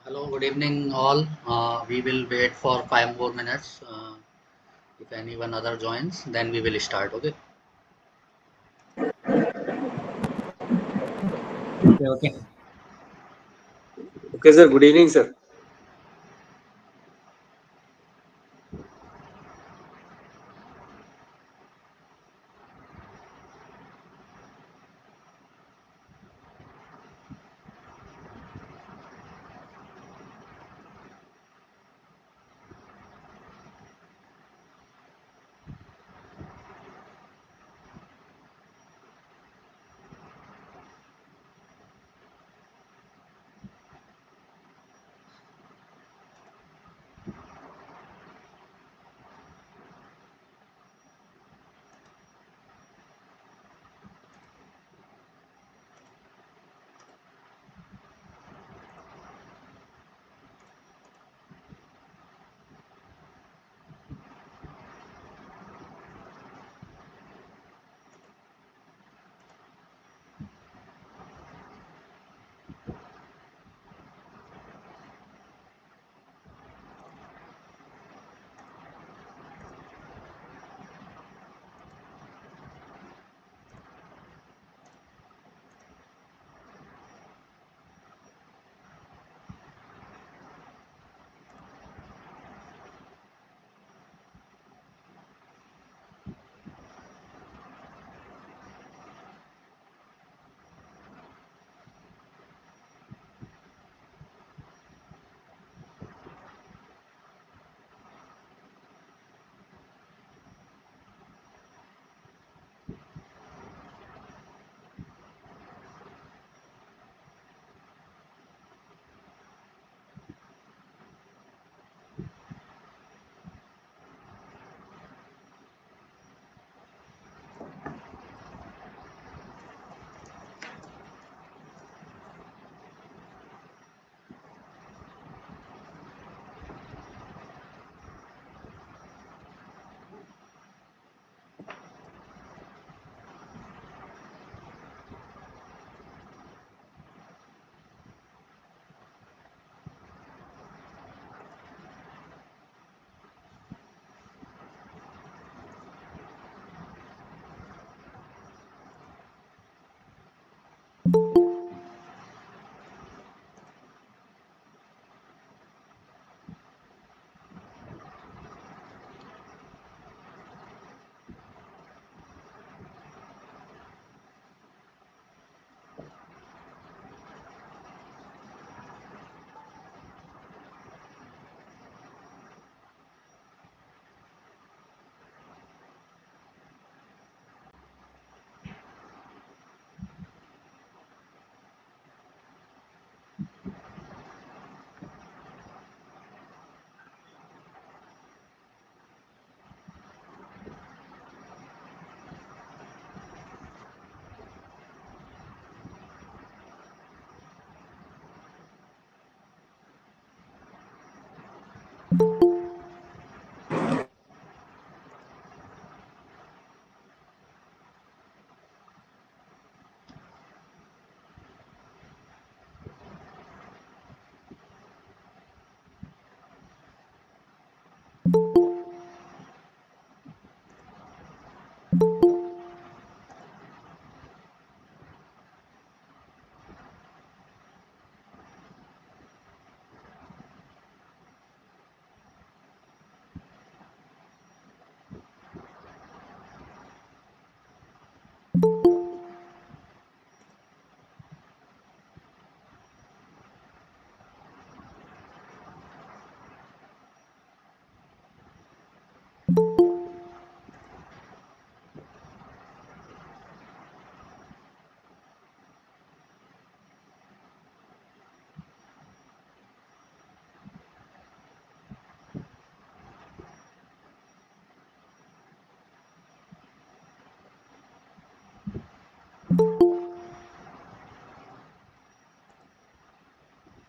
Hello, good evening, all. We will wait for 5 more minutes. If anyone other joins, then we will start. Okay. Okay, okay. Okay, sir. Good evening, sir.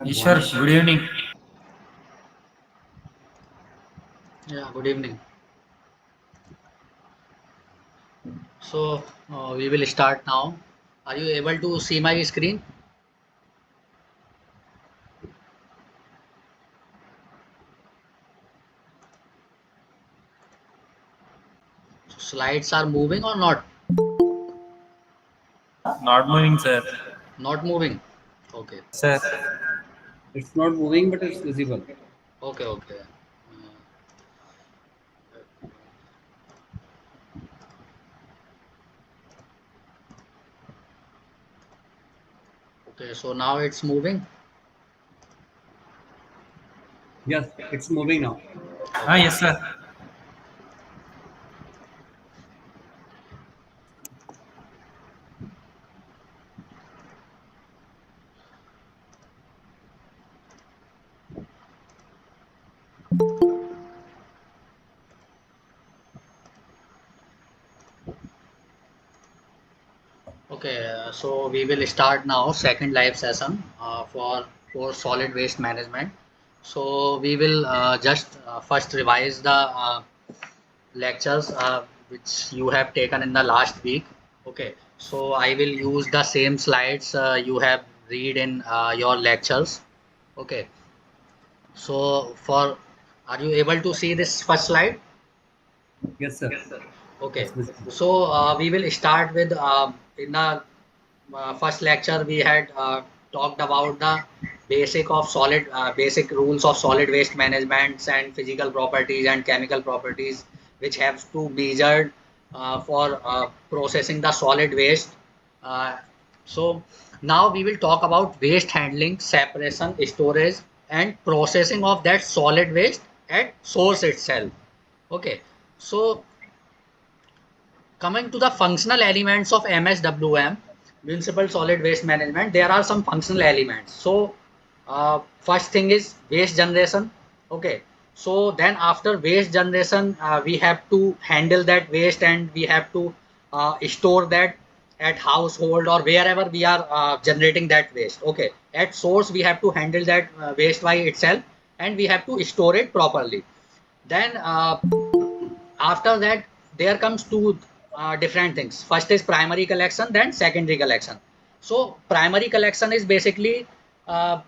Ishwar, good evening. Yeah, good evening. So we will start now. Are you able to see my screen? slides are moving or not? Not moving, sir. Not moving. Okay. Sir. It's not moving, but it's visible. Okay. Okay. Okay. So now it's moving. Yes, it's moving now. Yes, sir. Okay, so we will start now second live session for solid waste management. So we will just first revise the lectures which you have taken in the last week. Okay, so I will use the same slides you have read in your lectures. Okay, so are you able to see this first slide? Yes, sir. Okay, It's visible. so we will start with in the first lecture we had talked about the basic rules of solid waste management and physical properties and chemical properties which have to be measured for processing the solid waste. Uh, so now we will talk about waste handling, separation, storage, and processing of that solid waste at source itself. Okay, so coming to the functional elements of MSWM, Municipal Solid Waste Management, there are some functional elements. So, first thing is waste generation. Okay. So then after waste generation, we have to handle that waste and we have to store that at household or wherever we are generating that waste. Okay. At source, we have to handle that waste by itself and we have to store it properly. Then after that there comes two different things. First is primary collection, then secondary collection. So primary collection is basically uh,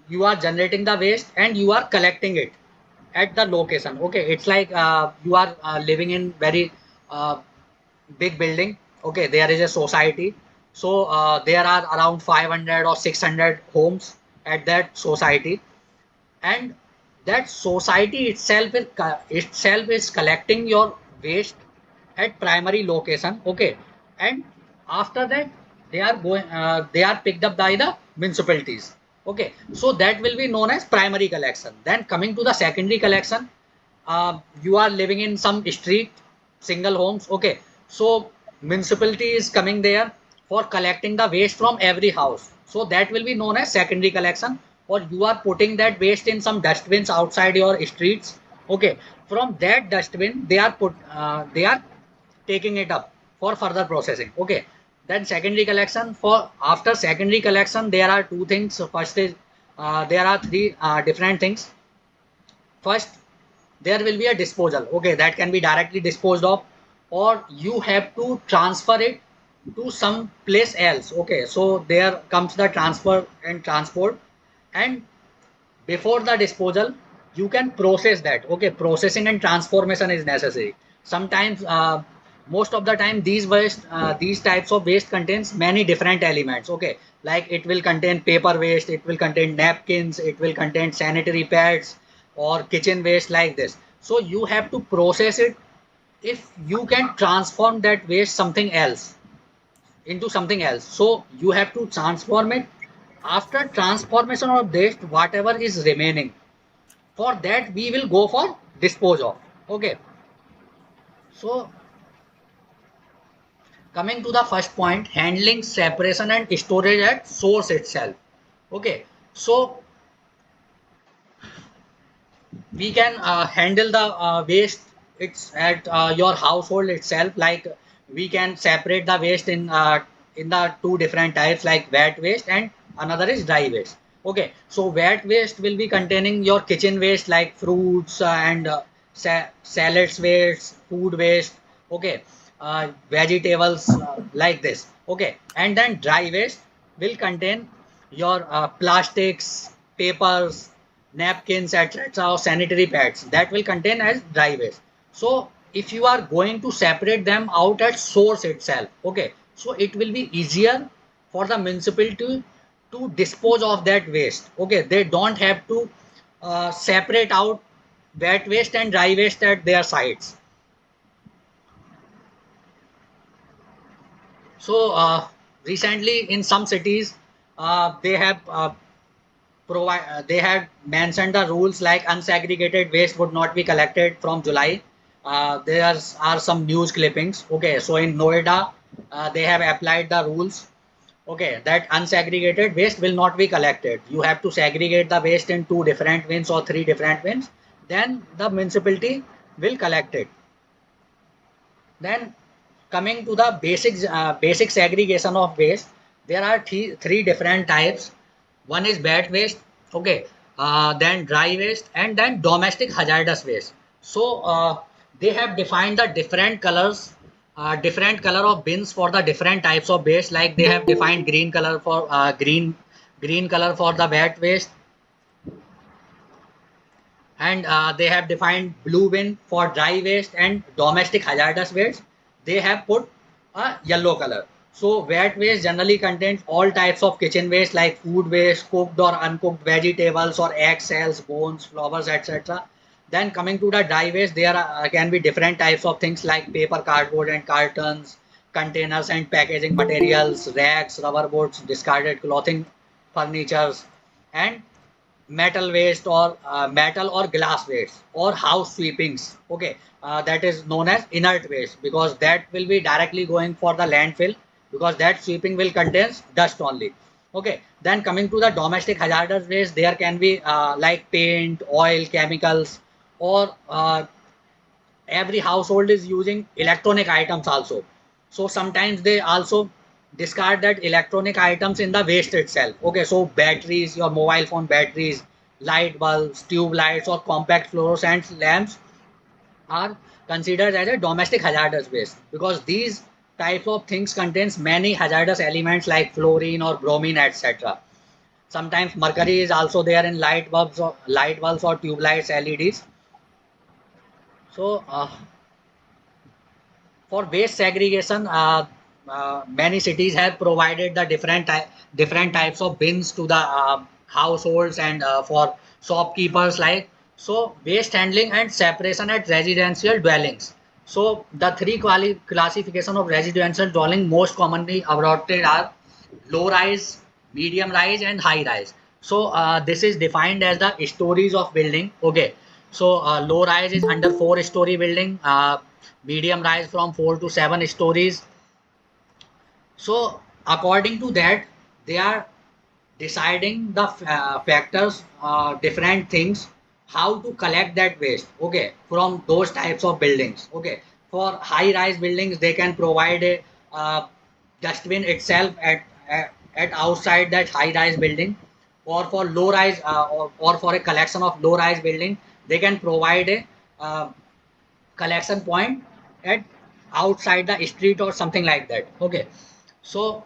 you are generating the waste and you are collecting it at the location. Okay, it's like you are living in very uh, big building. Okay, there is a society, so there are around 500 or 600 homes at that society, and that society itself is collecting your waste at primary location. Okay, and after that they are picked up by the municipalities. Okay, so that will be known as primary collection. Then coming to the secondary collection, you are living in some street single homes. Okay, so municipality is coming there for collecting the waste from every house, so that will be known as secondary collection. Or you are putting that waste in some dustbins outside your streets. Okay, from that dustbin they are taking it up for further processing. Okay, then secondary collection. For after secondary collection there are two things. So first is there are three different things. First, there will be a disposal. Okay, that can be directly disposed of, or you have to transfer it to some place else. Okay, so there comes the transfer and transport, and before the disposal you can process that. Okay, processing and transformation is necessary. Sometimes most of the time these types of waste contains many different elements. Okay, like it will contain paper waste, it will contain napkins, it will contain sanitary pads or kitchen waste, like this. So you have to process it. If you can transform that waste something else into something else, so you have to transform it. After transformation of this, whatever is remaining, for that we will go for dispose of. Okay, so coming to the first point, handling, separation and storage at source itself. Okay, so we can handle the waste it's at your household itself. Like we can separate the waste in the two different types, like wet waste and another is dry waste. Okay, so wet waste will be containing your kitchen waste like fruits and salads waste, food waste. Okay, vegetables, like this. Okay, and then dry waste will contain your plastics, papers, napkins, etc., or sanitary pads, that will contain as dry waste. So if you are going to separate them out at source itself, okay, so it will be easier for the municipality to dispose of that waste. Okay, they don't have to separate out wet waste and dry waste at their sites. So recently in some cities, they have they had mentioned the rules like unsegregated waste would not be collected from July. There are some news clippings. Okay, so in Noida, they have applied the rules. Okay, that unsegregated waste will not be collected. You have to segregate the waste in two different bins or three different bins. Then the municipality will collect it. Then coming to the basic segregation of waste, there are three different types. One is wet waste, okay, then dry waste, and then domestic hazardous waste. So they have defined the different color of bins for the different types of waste. Like they have defined green color for green color for the wet waste, and they have defined blue bin for dry waste and domestic hazardous waste. They have put a yellow color. So wet waste generally contains all types of kitchen waste like food waste, cooked or uncooked vegetables or egg cells, bones, flowers, etc. Then coming to the dry waste, there can be different types of things like paper, cardboard and cartons, containers and packaging materials, rags, rubber boards, discarded clothing, furnitures, and metal or glass waste or house sweepings. Okay, that is known as inert waste because that will be directly going for the landfill because that sweeping will contains dust only. Okay, then coming to the domestic hazardous waste, there can be like paint, oil, chemicals, or every household is using electronic items also. So sometimes they also discard that electronic items in the waste itself. Okay, so batteries, your mobile phone batteries, light bulbs, tube lights, or compact fluorescent lamps are considered as a domestic hazardous waste because these types of things contains many hazardous elements like fluorine or bromine, etc. Sometimes mercury is also there in light bulbs or tube lights, LEDs. So for waste segregation, many cities have provided the different types of bins to the households and for shopkeepers like so waste handling and separation at residential dwellings. So the three classification of residential dwelling most commonly adopted are low rise, medium rise, and high rise. So this is defined as the stories of building. Okay, so low rise is under 4-story building. Medium rise from 4 to 7 stories. So according to that, they are deciding the factors, different things, how to collect that waste. Okay, from those types of buildings. Okay, for high rise buildings, they can provide a dustbin itself at outside that high rise building, or for low rise or for a collection of low rise building, they can provide a collection point at outside the street or something like that. Okay, so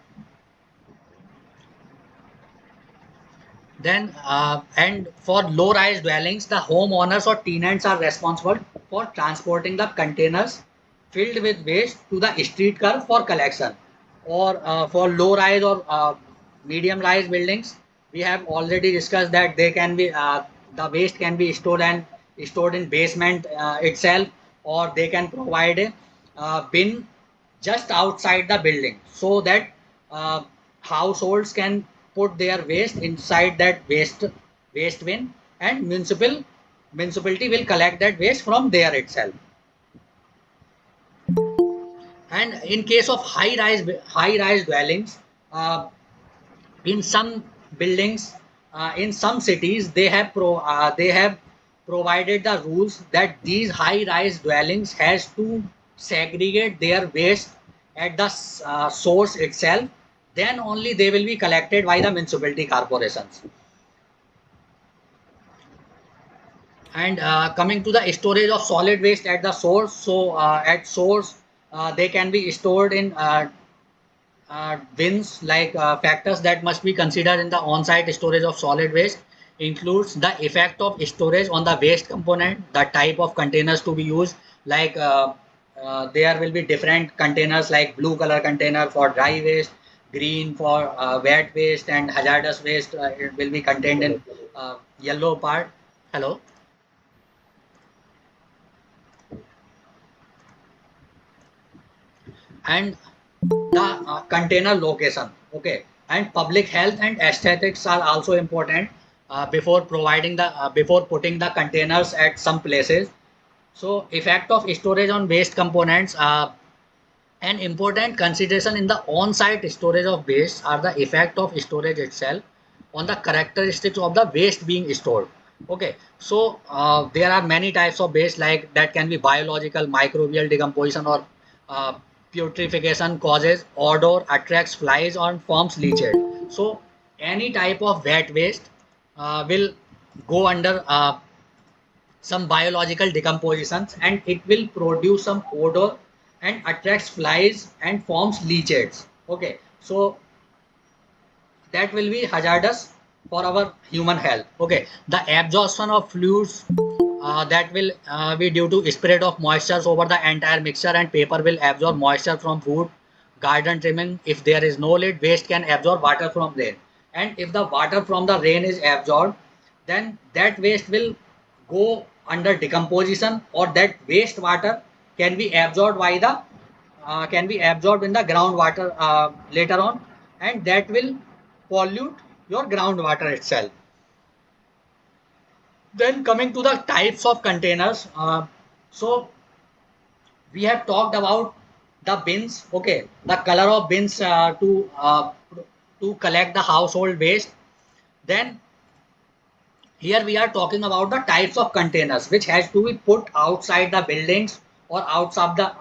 then and for low rise dwellings, the homeowners or tenants are responsible for transporting the containers filled with waste to the street curb for collection. Or for low rise or medium rise buildings, we have already discussed that they can be the waste can be stored in basement itself, or they can provide a bin just outside the building so that uh, households can put their waste inside that waste bin, and municipality will collect that waste from there itself. And in case of high rise dwellings, uh, in some buildings, in some cities, they have provided the rules that these high rise dwellings has to segregate their waste at the source itself. Then only they will be collected by the municipality corporations. And coming to the storage of solid waste at the source, so at source they can be stored in bins like factors that must be considered in the on-site storage of solid waste. includes the effect of storage on the waste component, the type of containers to be used, like there will be different containers like blue color container for dry waste, green for wet waste, and hazardous waste. It will be contained in yellow part. Hello. And the container location, okay, and public health and aesthetics are also important before providing the before putting the containers at some places. So effect of storage on waste components, an important consideration in the on-site storage of waste are the effect of storage itself on the characteristics of the waste being stored. Okay, so there are many types of waste like that can be biological, microbial decomposition, or uh, putrefaction causes odor, attracts flies, or forms leachate. So any type of wet waste will go under some biological decompositions, and it will produce some odor and attracts flies and forms leachates. Okay, so that will be hazardous for our human health. Okay, the absorption of fluids that will be due to spread of moistures over the entire mixture, and paper will absorb moisture from food, garden trimming. If there is no lid, waste can absorb water from rain, and if the water from the rain is absorbed, then that waste will go under decomposition, or that waste water can be absorbed by the can be absorbed in the groundwater later on, and that will pollute your groundwater itself. Then coming to the types of containers, so we have talked about the bins. Okay, the color of bins to collect the household waste. Then here we are talking about the types of containers which has to be put outside the buildings or outside the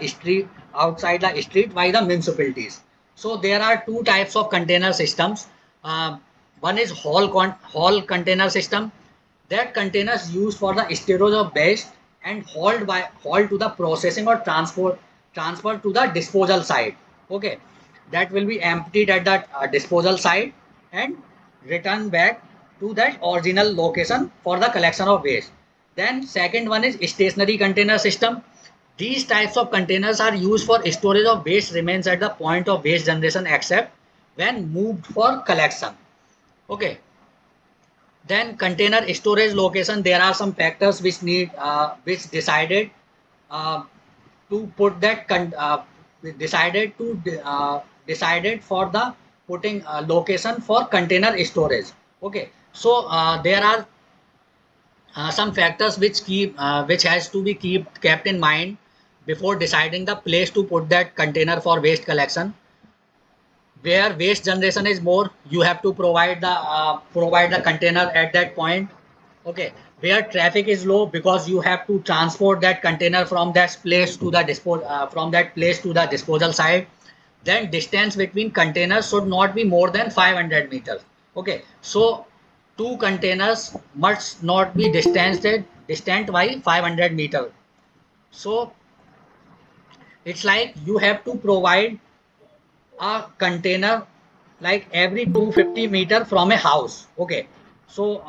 street by the municipalities. So there are two types of container systems. Uh, One is hall container system. That containers used for the storage of waste and hauled to the processing or transfer to the disposal site. Okay, that will be emptied at the disposal site and return back to that original location for the collection of waste. Then second one is stationary container system. These types of containers are used for storage of waste remains at the point of waste generation except when moved for collection. Okay. Then container storage location, there are some factors which uh, to put that decided for the putting location for container storage. Okay, so there are some factors which has to be kept in mind before deciding the place to put that container for waste collection. Where waste generation is more, you have to provide the container at that point. Okay, where traffic is low, because you have to transport that container from that place to the disposal site. Then distance between containers should not be more than 500 meters. Okay, so two containers must not be distant by 500 meters. So it's like you have to provide a container like every 250 meter from a house. Okay, so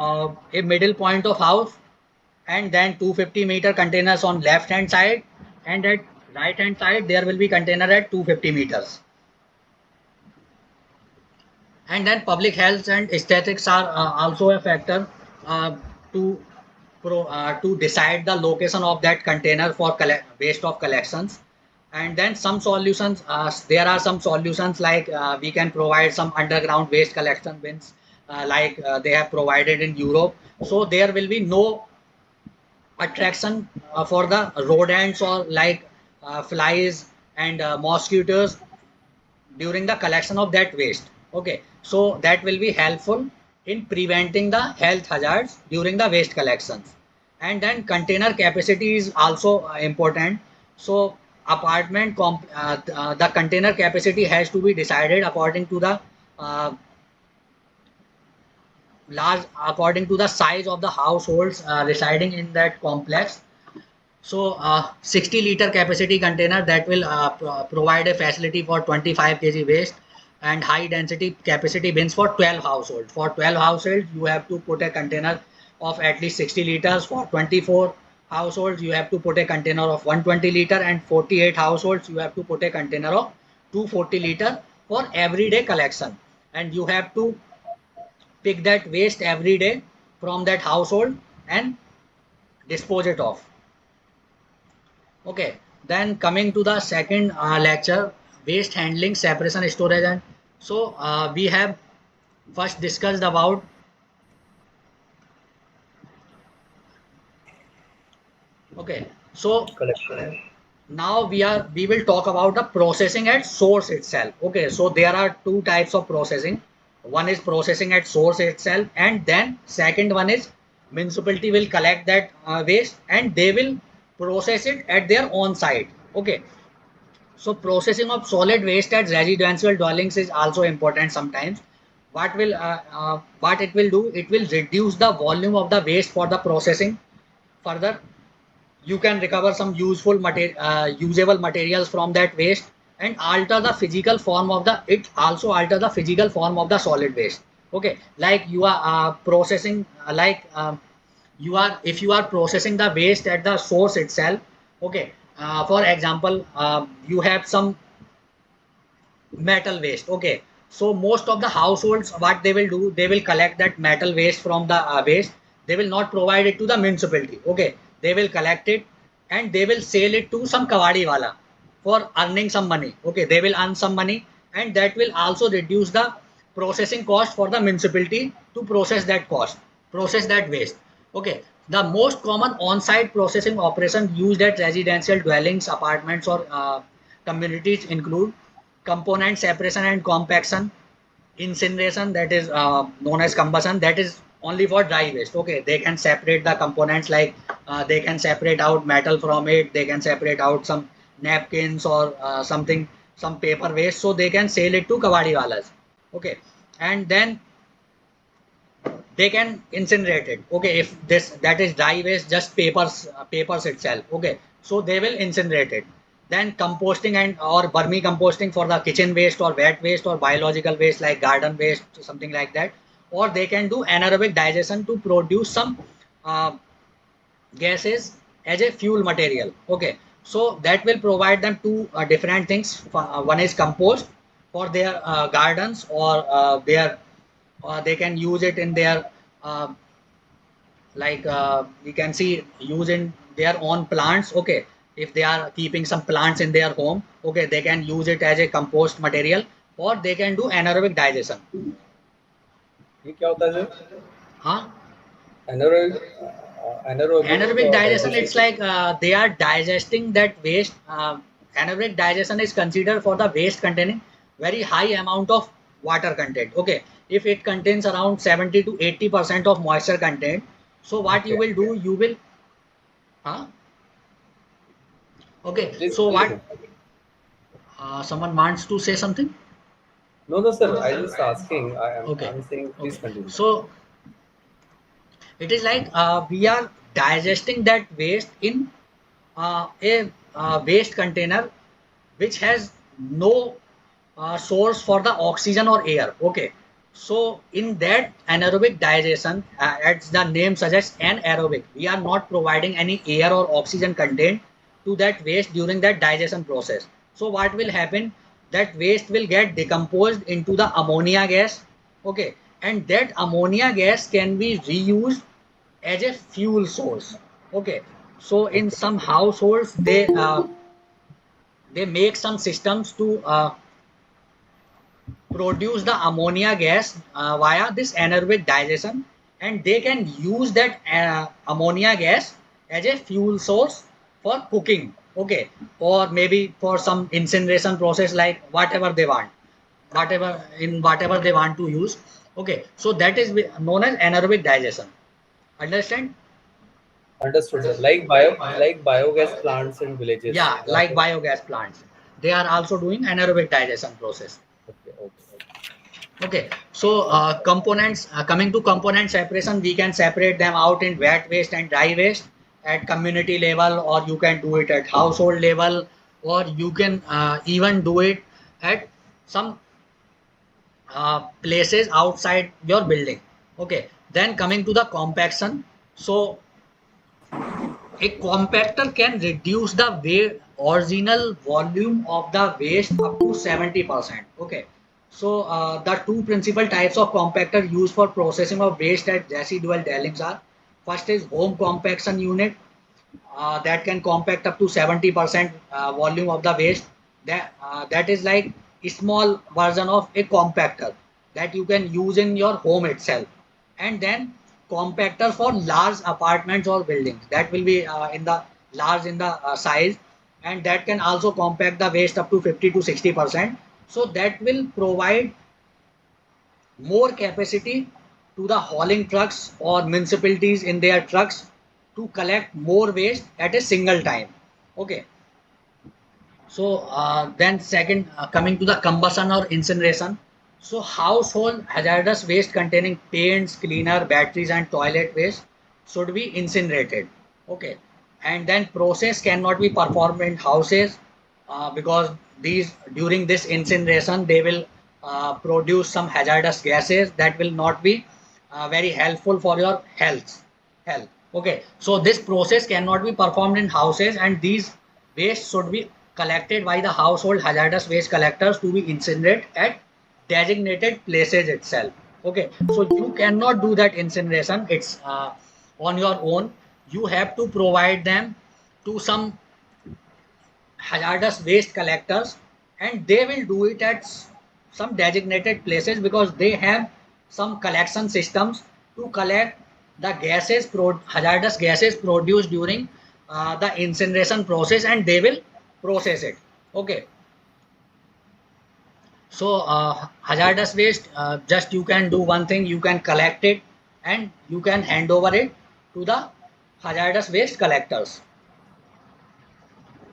a middle point of house, and then 250-meter containers on left hand side, and at right hand side there will be container at 250 meters. And then public health and aesthetics are also a factor uh, to to decide the location of that container for waste of collections. And then some solutions, there are some solutions like we can provide some underground waste collection bins like they have provided in Europe. So there will be no attraction for the rodents or like flies and mosquitoes during the collection of that waste. Okay, so that will be helpful in preventing the health hazards during the waste collections. And then container capacity is also important. So the container capacity has to be decided uh, according to the size of the households residing in that complex. So 60-liter capacity container that will provide a facility for 25 kg waste, and high density capacity bins for 12 households. For 12 households, you have to put a container of at least 60 liters. For 24 households, you have to put a container of 120 liter, and 48 households, you have to put a container of 240 liter for everyday collection. And you have to pick that waste every day from that household and dispose it off. Okay, then coming to the second lecture, waste handling, separation, storage, and so we have first discussed about. Okay, so Collection. now we will talk about the processing at source itself. Okay, so there are two types of processing. One is processing at source itself, and then second one is municipality will collect that waste and they will process it at their own site. Okay, so processing of solid waste at residential dwellings is also important sometimes. What it will do, it will reduce the volume of the waste for the processing. Further, you can recover some usable materials from that waste and alter the physical form of the it also alter the physical form of the solid waste. Okay, like you are processing you are if you are processing the waste at the source itself. Okay, for example, you have some metal waste. Okay, so most of the households, what they will do, they will collect that metal waste from the waste. They will not provide it to the municipality. Okay, they will collect it and they will sell it to some kawadi wala for earning some money. Okay, they will earn some money, and that will also reduce the processing cost for the municipality to process that waste. Okay, the most common on-site processing operation used at residential dwellings, apartments, or communities include component separation and compaction, incineration, that is known as combustion, that is only for dry waste. Okay, they can separate the components, like they can separate out metal from it, they can separate out some napkins or something, some paper waste, so they can sell it to kawadi walas. Okay, and then they can incinerate it. Okay, if this that is dry waste, just papers itself. Okay, so they will incinerate it. Then composting and or vermicomposting for the kitchen waste or wet waste or biological waste like garden waste, something like that. Or they can do anaerobic digestion to produce some uh, gases as a fuel material. Okay, so that will provide them two different things. One is compost for their gardens, or their they can use it in their uh, we can see use in their own plants. Okay, if they are keeping some plants in their home, okay, they can use it as a compost material, or they can do anaerobic digestion. ये क्या होता है sir? Huh? Anaerobic Anaerobic digestion, it's digestion. like they are digesting that waste. Anaerobic digestion is considered for the waste containing very high amount of water content. Okay, if it contains around 70 to 80% of moisture content, so what you Okay. will do, you will, huh? Okay, Please so what, continue. someone wants to say something? No, no, sir. I just asking. Okay, I'm saying. Please okay. continue. So it is like we are digesting that waste in a waste container which has no source for the oxygen or air. Okay, so in that anaerobic digestion, as the name suggests, anaerobic, we are not providing any air or oxygen content to that waste during that digestion process. So what will happen, that waste will get decomposed into the ammonia gas. Okay, and that ammonia gas can be reused as a fuel source. Okay, so in Okay. some households, they make some systems to produce the ammonia gas via this anaerobic digestion, and they can use that ammonia gas as a fuel source for cooking. Okay, or maybe for some incineration process, like whatever they want, whatever they want to use. Okay, so that is known as anaerobic digestion. Understand? Understood, sir. Like biogas plants in villages. Yeah, like biogas plants, they are also doing anaerobic digestion process. Okay. Okay. Okay, so coming to component separation, we can separate them out in wet waste and dry waste at community level, or you can do it at household level, or you can even do it at some places outside your building. Okay, then coming to the compaction. So a compactor can reduce the original volume of the waste up to 70%. Okay, so the two principal types of compactor used for processing of waste at residual dwellings are: first is home compaction unit, that can compact up to 70% volume of the waste. That is like a small version of a compactor that you can use in your home itself. And then compactor for large apartments or buildings, that will be in the large in the size, and that can also compact the waste up to 50 to 60%. So that will provide more capacity to the hauling trucks or municipalities in their trucks to collect more waste at a single time. Okay, so then second, coming to the combustion or incineration. So household hazardous waste containing paints, cleaner, batteries and toilet waste should be incinerated. Okay, and then process cannot be performed in houses because these during this incineration they will produce some hazardous gases that will not be very helpful for your health. Okay, so this process cannot be performed in houses, and these waste should be collected by the household hazardous waste collectors to be incinerated at designated places itself. Okay, so you cannot do that incineration, it's on your own. You have to provide them to some hazardous waste collectors, and they will do it at some designated places because they have some collection systems to collect the hazardous gases produced during the incineration process, and they will process it. Okay, so hazardous waste, just you can do one thing: you can collect it and you can hand over it to the hazardous waste collectors.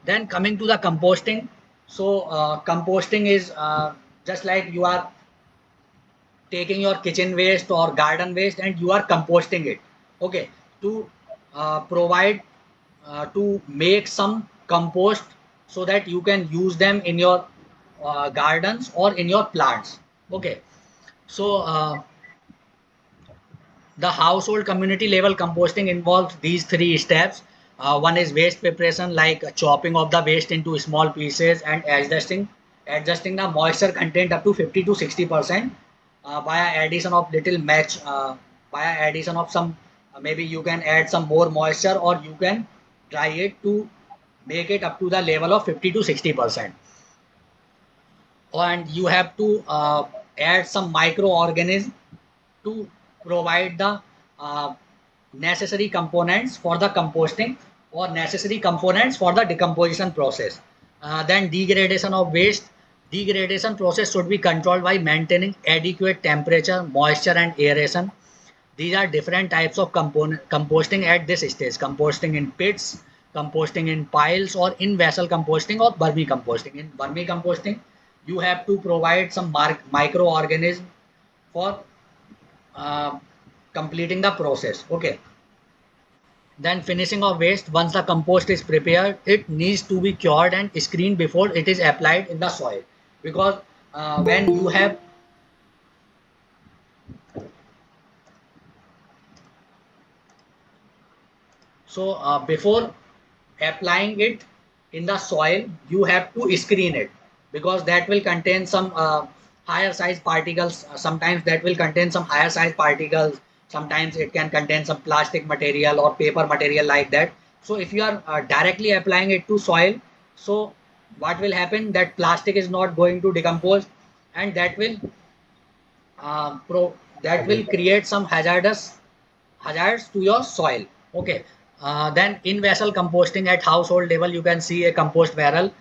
Then coming to the composting. So composting is just like you are taking your kitchen waste or garden waste and you are composting it. Okay, to provide to make some compost so that you can use them in your gardens or in your plants. Okay, so the household community level composting involves these three steps. One is waste preparation, like chopping of the waste into small pieces and adjusting the moisture content up to 50 to 60% via addition of little match, via addition of some, maybe you can add some more moisture or you can dry it to make it up to the level of 50 to 60%. And you have to add some microorganisms to provide the necessary components for the composting or necessary components for the decomposition process. Then degradation of waste. Degradation process should be controlled by maintaining adequate temperature, moisture and aeration. These are different types of composting at this stage: composting in pits, composting in piles, or in vessel composting or vermicomposting. In vermicomposting, you have to provide some microorganism for uh, completing the process. Okay, then finishing of waste. Once the compost is prepared, it needs to be cured and screened before it is applied in the soil, because when you have so before applying it in the soil, you have to screen it, because that will contain some higher size particles. Sometimes that will contain some higher size particles, sometimes it can contain some plastic material or paper material like that. So if you are directly applying it to soil, so what will happen, that plastic is not going to decompose, and that will uh, pro that will create some hazards to your soil. Okay, then in vessel composting at household level, you can see a compost barrel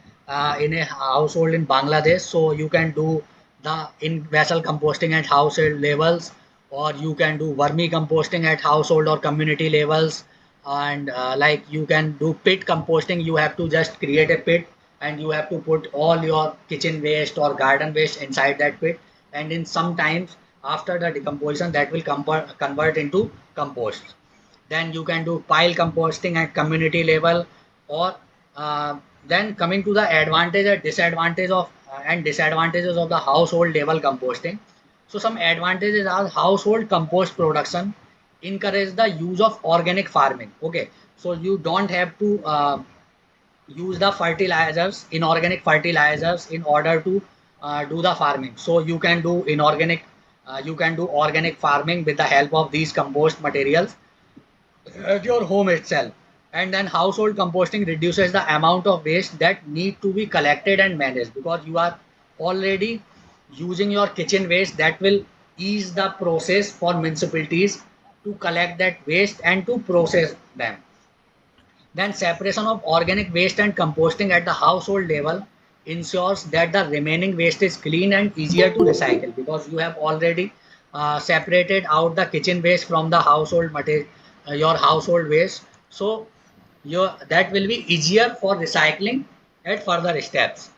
in a household in Bangladesh. So you can do the in vessel composting at household levels, or you can do vermicomposting at household or community levels. And like you can do pit composting. You have to just create a pit and you have to put all your kitchen waste or garden waste inside that pit, and in some times after the decomposition, that will convert into compost. Then you can do pile composting at community level, or then coming to the advantage and disadvantages of the household level composting. So some advantages are household compost production, encourage the use of organic farming. Okay, so you don't have to use the fertilizers, inorganic fertilizers, in order to do the farming. So you can do organic farming with the help of these compost materials at your home itself. And then household composting reduces the amount of waste that need to be collected and managed, because you are already using your kitchen waste. That will ease the process for municipalities to collect that waste and to process them. Then separation of organic waste and composting at the household level ensures that the remaining waste is clean and easier to recycle, because you have already separated out the kitchen waste from the household material, your household waste. So that will be easier for recycling at further steps.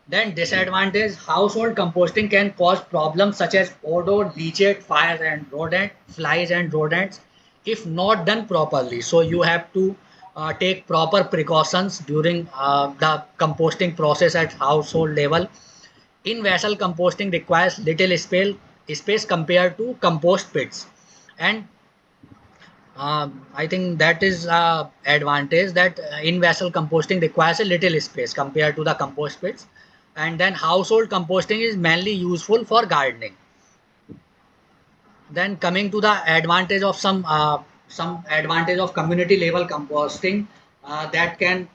Then disadvantage, household composting can cause problems such as odor, leachate, fires and flies and rodents if not done properly. So you have to take proper precautions during the composting process at household level. In vessel composting requires little space compared to compost pits, and I think that is advantage, that in vessel composting requires a little space compared to the compost pits. And then household composting is mainly useful for gardening. Then coming to the advantage of some advantage of community level composting, that can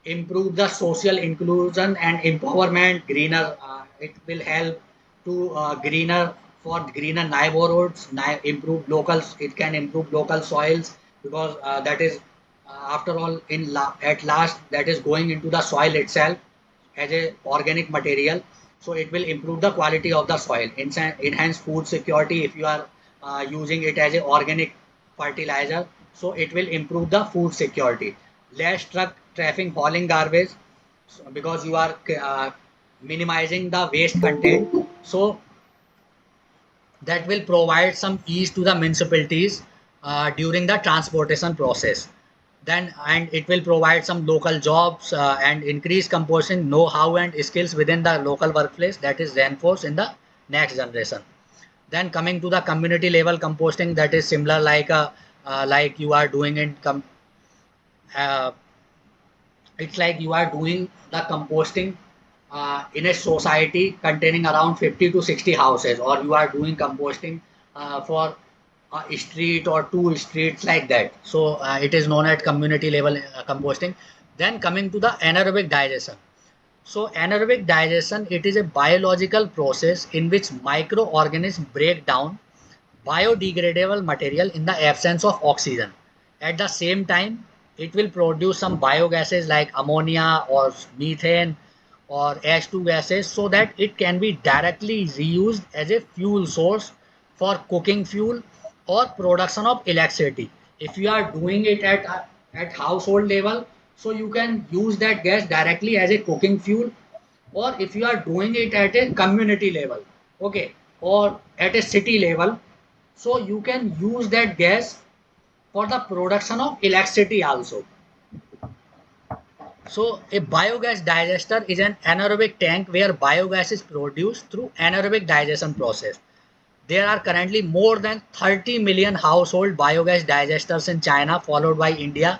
improve the social inclusion and empowerment. Greener, it will help to greener neighborhoods, improve locals. It can improve local soils, because that is after all at last that is going into the soil itself as a organic material. So it will improve the quality of the soil, enhance food security if you are using it as a organic fertilizer. So it will improve the food security. Less truck traffic hauling garbage, because you are minimizing the waste content. So that will provide some ease to the municipalities during the transportation process. Then, and it will provide some local jobs and increase composting know-how and skills within the local workplace, that is reinforced in the next generation. Then coming to the community level composting, that is similar like you are doing uh, it's like you are doing the composting in a society containing around 50 to 60 houses, or you are doing composting for a street or two streets, like that. So it is known as community level composting. Then coming to the anaerobic digestion. So anaerobic digestion, it is a biological process in which microorganisms break down biodegradable material in the absence of oxygen. At the same time, it will produce some biogases like ammonia or methane or H2 gases, so that it can be directly reused as a fuel source for cooking fuel or production of electricity. If you are doing it at household level, so you can use that gas directly as a cooking fuel, or if you are doing it at a community level, okay, or at a city level, so you can use that gas for the production of electricity also. So a biogas digester is an anaerobic tank where biogas is produced through anaerobic digestion process. There are currently more than 30 million household biogas digesters in China, followed by India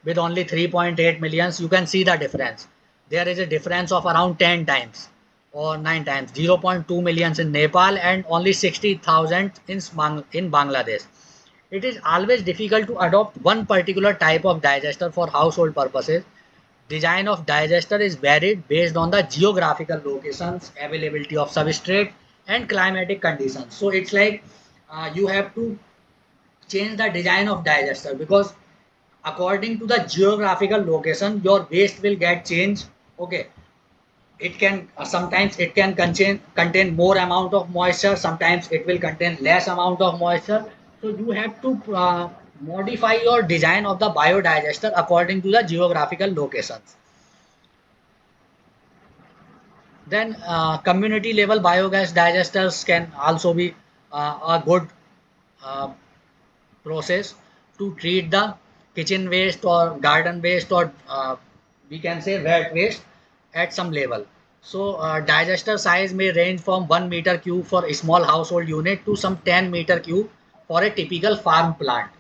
with only 3.8 millions. You can see the difference. There is a difference of around 10 times or 9 times, 0.2 millions in Nepal and only 60,000 in Bangladesh. It is always difficult to adopt one particular type of digester for household purposes. Design of digester is varied based on the geographical locations, availability of substrate, and climatic conditions. So it's like you have to change the design of digester, because according to the geographical location, your waste will get changed. Okay, it can sometimes it can contain more amount of moisture, sometimes it will contain less amount of moisture. So you have to modify your design of the biodigester according to the geographical locations. Then community level biogas digesters can also be a good uh, process to treat the kitchen waste or garden waste, or we can say wet waste at some level. So digester size may range from 1 meter cube for a small household unit to some 10-meter cube for a typical farm plant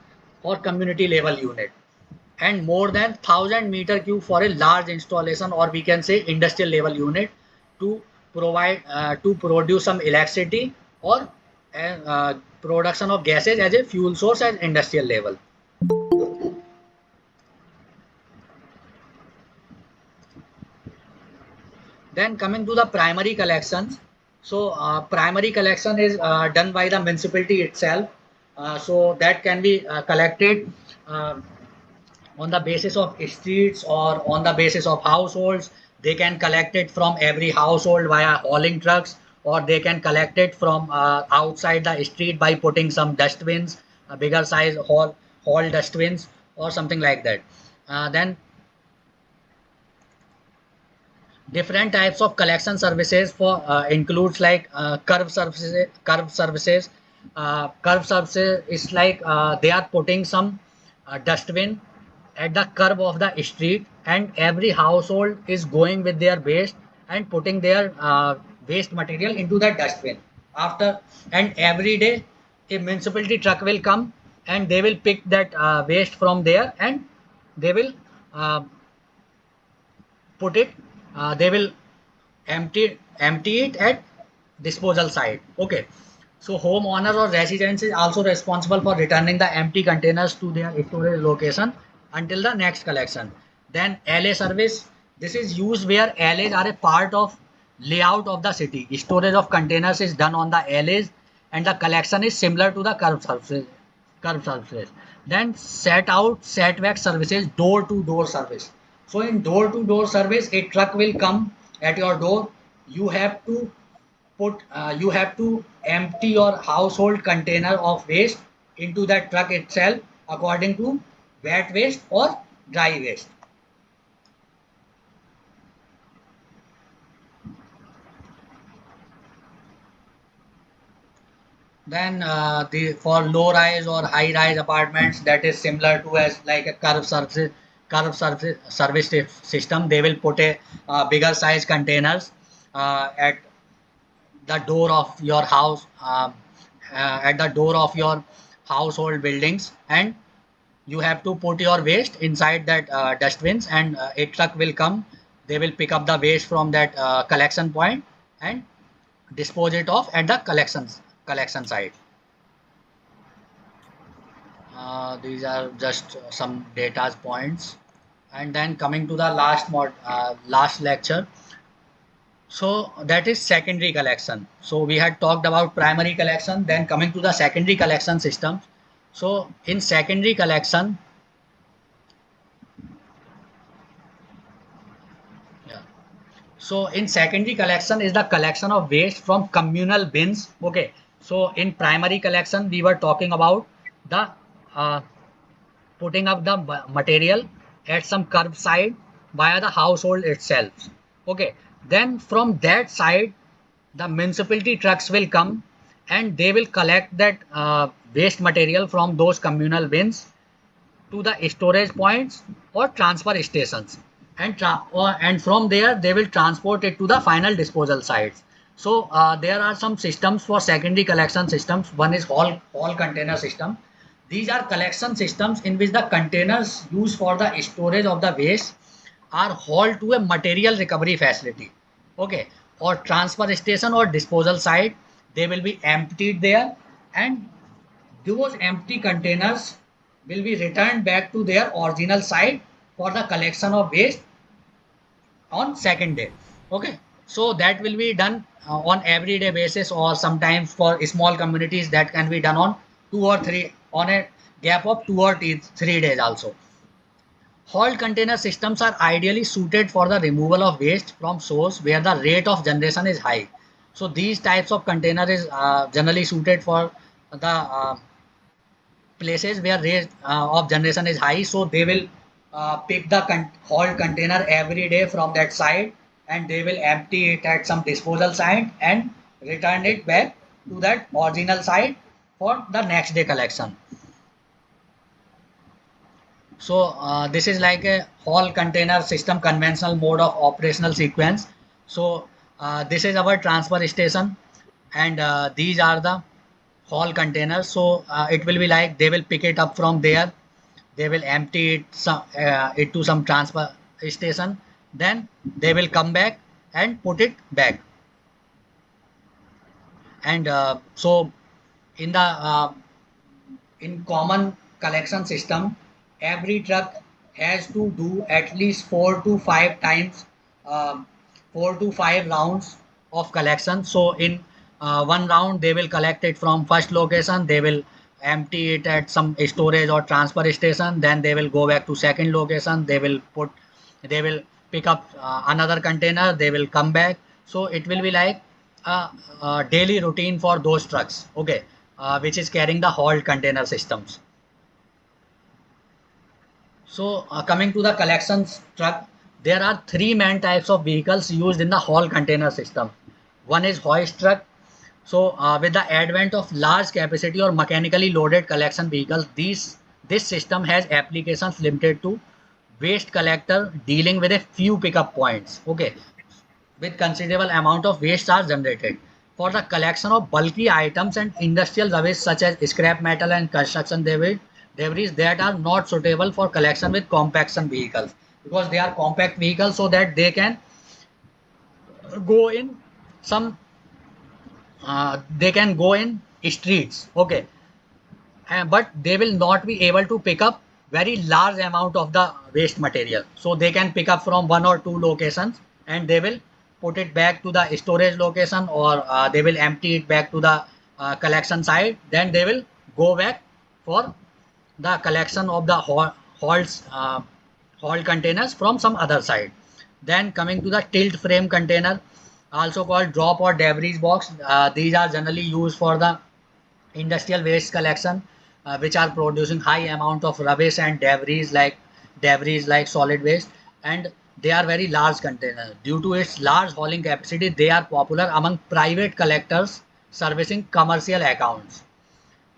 or community level unit, and more than 1,000-meter cube for a large installation, or we can say industrial level unit, to provide to produce some electricity or production of gases as a fuel source at industrial level. Then coming to the primary collections. So primary collection is done by the municipality itself. So that can be collected uh, on the basis of streets or on the basis of households. They can collect it from every household via hauling trucks, or they can collect it from outside the street by putting some dustbins, a bigger size haul dustbins or something like that. Then different types of collection services for includes like curb services is like they are putting some dustbin at the curb of the street, and every household is going with their waste and putting their waste material into that dustbin after, and every day a municipality truck will come and they will pick that waste from there, and they will uh, put it they will empty it at disposal site. Okay, so homeowner or residents is also responsible for returning the empty containers to their storage location until the next collection. Then LA service, this is used where LAs are a part of layout of the city. Storage of containers is done on the LAs, and the collection is similar to the curb surface. Then set back services, door to door service. So in door to door service, a truck will come at your door. You have to you have to empty your household container of waste into that truck itself according to wet waste or dry waste. Then the for low rise or high rise apartments, that is similar to as like a service system. They will put a bigger size containers at the door of your house, at the door of your household buildings, and you have to put your waste inside that dustbins, and a truck will come. They will pick up the waste from that collection point and dispose it off at the collection site. These are just some data points. And then coming to the last lecture. So that is secondary collection. So we had talked about primary collection, then coming to the secondary collection system. So in secondary collection, yeah. So in secondary collection is the collection of waste from communal bins. Okay. So in primary collection, we were talking about the uh, putting up the material at some curbside via the household itself. Okay. Then from that side, the municipality trucks will come and they will collect that waste material from those communal bins to the storage points or transfer stations, and from there they will transport it to the final disposal sites. So there are some systems for secondary collection systems. One is haul container system. These are collection systems in which the containers used for the storage of the waste are hauled to a material recovery facility, okay, or transfer station or disposal site. They will be emptied there, and those empty containers will be returned back to their original site for the collection of waste on second day. Okay, so that will be done on everyday basis, or sometimes for small communities that can be done on 2 or 3, on a gap of 2 or 3 days also. Hauled container systems are ideally suited for the removal of waste from source where the rate of generation is high. So these types of container is generally suited for the places where rate of generation is high. So they will pick the hauled container every day from that site, and they will empty it at some disposal site and return it back to that original site for the next day collection. So this is like a haul container system conventional mode of operational sequence. So This is our transfer station, and these are the haul containers. So it will be like they will pick it up from there, they will empty it to some transfer station, then they will come back and put it back. And so in the in common collection system, every truck has to do at least 4 to 5 times, um, 4 to 5 rounds of collection. So in one round, they will collect it from first location, they will empty it at some storage or transfer station, then they will go back to second location, they will pick up another container, they will come back. So it will be like a daily routine for those trucks, okay, which is carrying the hauled container systems. So coming to the collections truck, there are three main types of vehicles used in the haul container system. One is hoist truck. So with the advent of large capacity or mechanically loaded collection vehicles, this system has applications limited to waste collector dealing with a few pickup points. Okay, with considerable amount of waste are generated. For the collection of bulky items and industrial rubbish such as scrap metal and construction debris that are not suitable for collection with compaction vehicles, because they are compact vehicles, so that they can go in some they can go in streets, okay, but they will not be able to pick up very large amount of the waste material. So they can pick up from one or two locations, and they will put it back to the storage location, or they will empty it back to the collection site, then they will go back for the collection of the hauled containers from some other side. Then coming to the tilt frame container, also called drop or debris box, these are generally used for the industrial waste collection, which are producing high amount of rubbish and debris like solid waste, and they are very large containers. Due to its large hauling capacity, they are popular among private collectors servicing commercial accounts.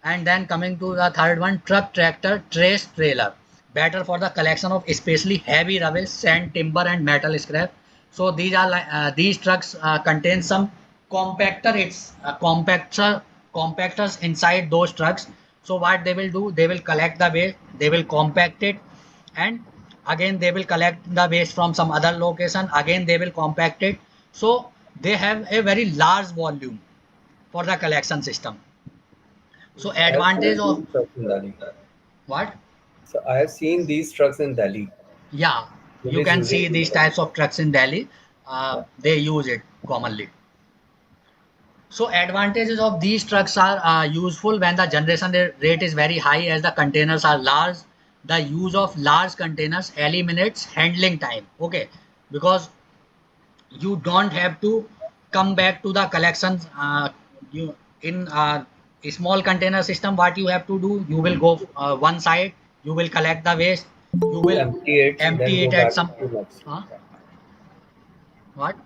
And then coming to the third one, truck tractor trace trailer, better for the collection of especially heavy rubbish, sand, timber, and metal scrap. So these are these trucks contain some compactor. It's compactors inside those trucks. So what they will do, they will collect the waste, they will compact it, and again they will collect the waste from some other location. Again they will compact it. So they have a very large volume for the collection system. So I have advantage seen of these trucks in Delhi. what? So I have seen these trucks in Delhi. Yeah, you Police can using see these these trucks. types of trucks in Delhi. Yeah. They use it commonly. So advantages of these trucks are useful when the generation rate is very high, as the containers are large. The use of large containers eliminates handling time. Okay, because you don't have to come back to the collections. You in a small container system, what you have to do, you will go one side, you will collect the waste, you will Empty it, then empty go it at back some to next. uh, what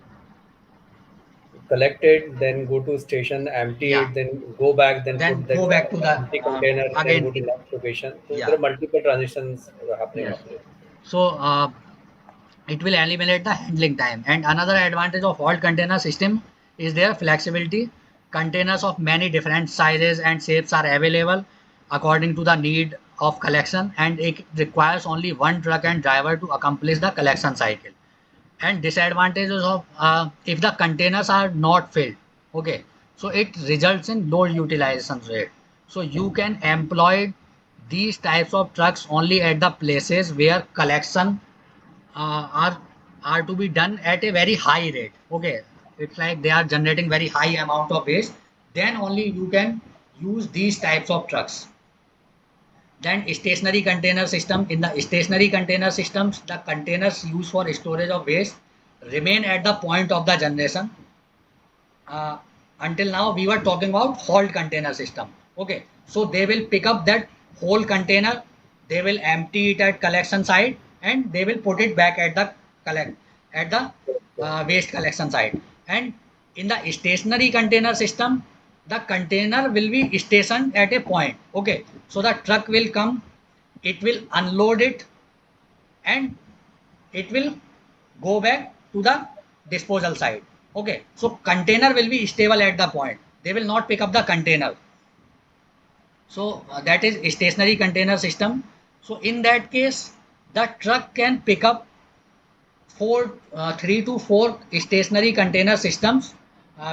Collect it, then go to station, empty yeah, it, then go back, then then put that go back to the empty container, then again go to next location. So there yeah, are multiple transitions happening yes. out there. So it will eliminate the handling time. And another advantage of hauled container system is their flexibility. Containers of many different sizes and shapes are available according to the need of collection, and it requires only one truck and driver to accomplish the collection cycle. And disadvantages of if the containers are not filled, okay, so it results in low utilization rate. So you can employ these types of trucks only at the places where collection uh, are are to be done at a very high rate, okay, it's like they are generating very high amount of waste, then only you can use these types of trucks. Then stationary container system. In the stationary container systems, the containers used for storage of waste remain at the point of the generation. uh, until now we were talking about hauled container system, okay, so they will pick up that whole container, they will empty it at collection site, and they will put it back at the collect at the waste collection site. And in the stationary container system, the container will be stationed at a point, okay, so the truck will come, it will unload it, and it will go back to the disposal site. Okay, so container will be stable at the point. They will not pick up the container. So that is stationary container system. So in that case, the truck can pick up 3 to 4 stationary container systems,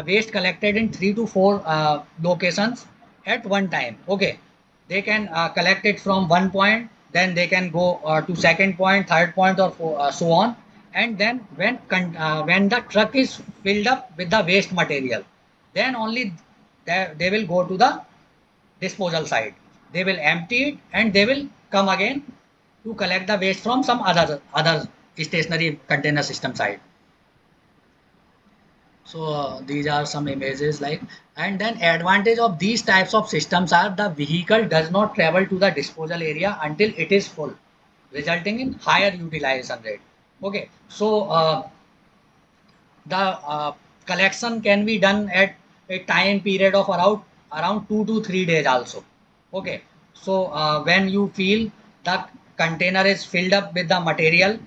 waste collected in 3 to 4 locations at one time. Okay, they can collect it from one point, then they can go to second point, third point, or so on. And then when the truck is filled up with the waste material, then only they will go to the disposal side. They will empty it and they will come again to collect the waste from some other stationary container system side. So these are some images like, and then advantage of these types of systems are the vehicle does not travel to the disposal area until it is full, resulting in higher utilization rate. Okay, so the collection can be done at a time period of around 2 to 3 days also. Okay, so when you feel the container is filled up with the material,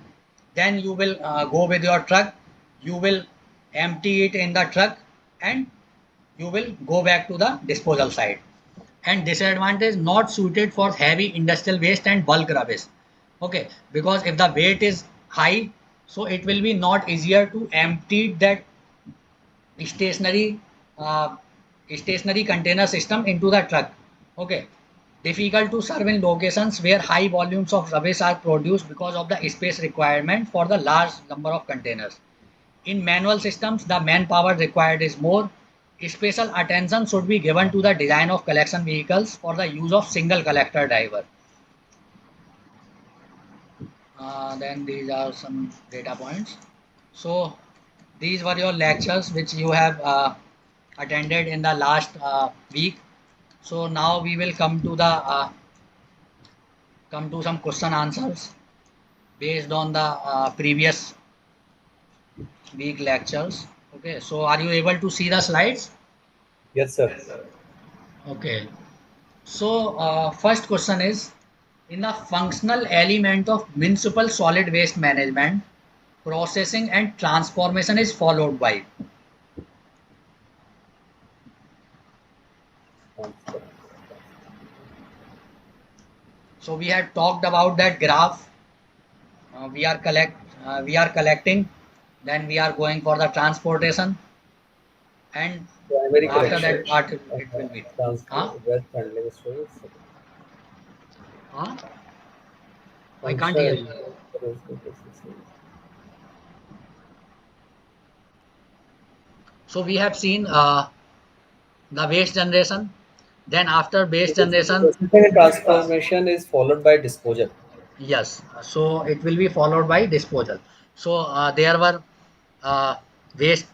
then you will go with your truck, you will empty it in the truck, and you will go back to the disposal side. And disadvantage, not suited for heavy industrial waste and bulk rubbish. Okay, because if the weight is high, so it will be not easier to empty that stationary uh, stationary container system into the truck. Okay, difficult to serve in locations where high volumes of rubbish are produced because of the space requirement for the large number of containers. In manual systems, the manpower required is more. Special attention should be given to the design of collection vehicles for the use of single collector driver. Then these are some data points. So these were your lectures which you have attended in the last week. So now we will come to some question answers based on the previous week lectures. Okay, so are you able to see the slides? Yes, sir. Okay. So first question is, in the functional element of municipal solid waste management, processing and transformation is followed by. So we had talked about that graph. We are collecting, then we are going for the transportation, and Primary after collection that part it and will be. Huh? transport waste handling storage. Huh? I can't hear Functional. you. So we have seen the waste generation. Then after waste generation, Processing and transformation is followed by disposal. yes, so it will be followed by disposal. So there were uh, waste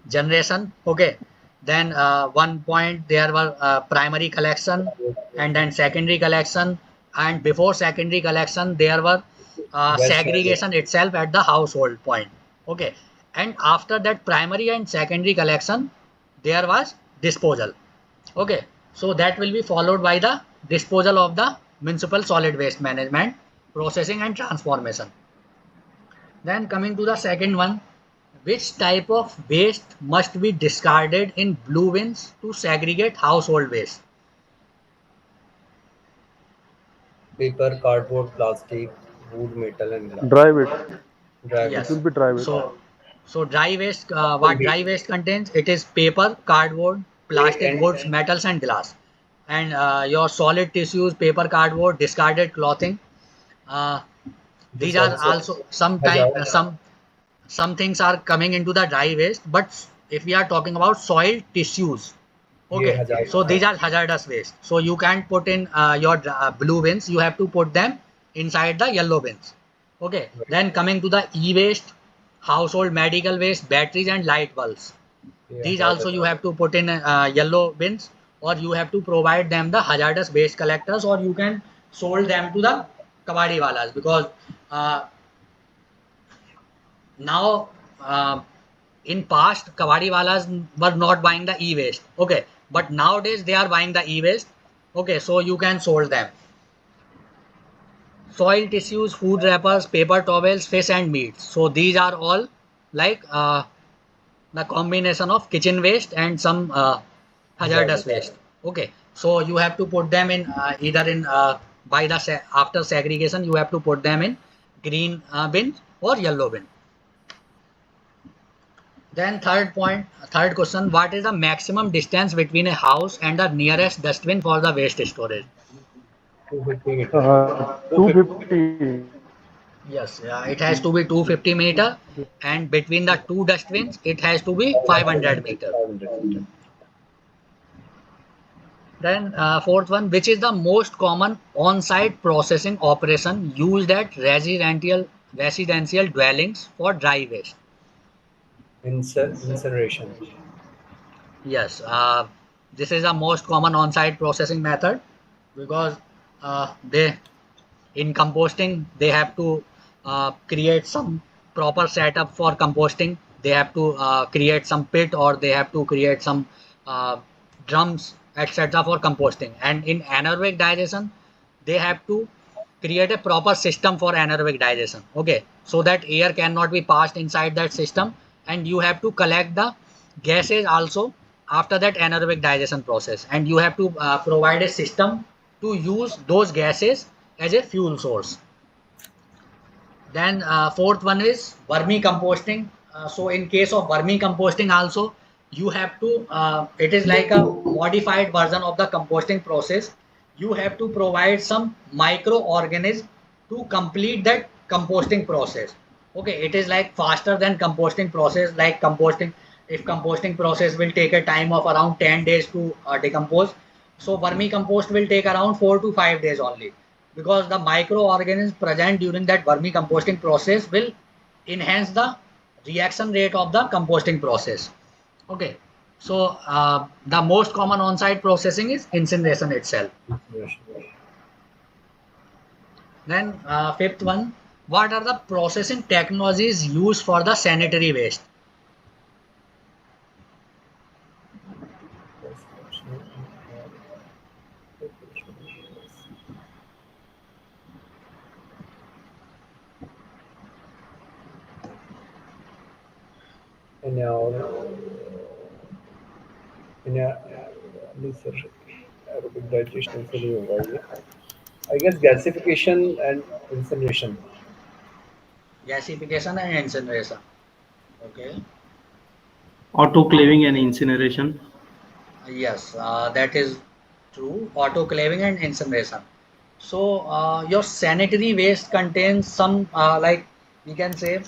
generation. Okay, then one point there were primary collection, and then secondary collection, and before secondary collection there were Waste handling. segregation itself at the household point. Okay, and after that primary and secondary collection there was disposal. Okay, so that will be followed by the disposal of the municipal solid waste management, processing and transformation. Then coming to the second one, which type of waste must be discarded in blue bins to segregate household waste? Paper, cardboard, plastic, wood, metal, and glass. Dry waste. Dry It waste. will Yes. be dry waste. So dry waste, what Indeed. dry waste contains? It is paper, cardboard, plastic, And woods, metals, and glass. And your solid tissues, paper, cardboard, discarded clothing. Uh, this these are also also hazard. some things are coming into the dry waste. But if we are talking about soil tissues, ये okay, hazard so these है. are hazardous waste. So you can't put in your blue bins. You have to put them inside the yellow bins. Okay. Then coming to the e-waste, household medical waste, batteries and light bulbs. ये These hazard also है. you have to put in yellow bins, or you have to provide them the hazardous waste collectors, or you can sold them to the kabadi walas, because uh, now in past kabadi walas were not buying the e-waste. Okay, but nowadays they are buying the e-waste. Okay, so you can sold them. Soil tissues, food wrappers, paper towels, fish and meats. So these are all like the combination of kitchen waste and some hazardous waste. Okay, so you have to put them in either in by the after segregation you have to put them in green bin or yellow bin. Then third question, what is the maximum distance between a house and the nearest dustbin for the waste storage? 250 meters. 250. Yes, it has to be 250 meter, and between the two dustbins, it has to be 500 meter. 500 meters. Then fourth one, which is the most common on-site processing operation used at residential dwellings for dry waste? Incineration. Yes, this is the most common on-site processing method because they in composting they have to create some proper setup for composting. They have to create some pit or they have to create some drums etc for composting, and in anaerobic digestion they have to create a proper system for anaerobic digestion. Okay, so that air cannot be passed inside that system, and you have to collect the gases also after that anaerobic digestion process, and you have to provide a system to use those gases as a fuel source. Then fourth one is vermicomposting. So in case of vermicomposting also, you have to, it is like a modified version of the composting process. You have to provide some microorganism to complete that composting process. Okay, it is like faster than composting process, like composting. If composting process will take a time of around 10 days to decompose, so vermicompost will take around 4 to 5 days only, because the microorganisms present during that vermicomposting process will enhance the reaction rate of the composting process. Okay, so the most common on-site processing is incineration itself. Then fifth one, what are the processing technologies used for the sanitary waste? In aerobic digestion से नहीं होगा ये. I guess gasification and incineration. Gasification and incineration. Okay. Autoclaving and incineration. Yes, that is true. Autoclaving and incineration. So your sanitary waste contains some like we can say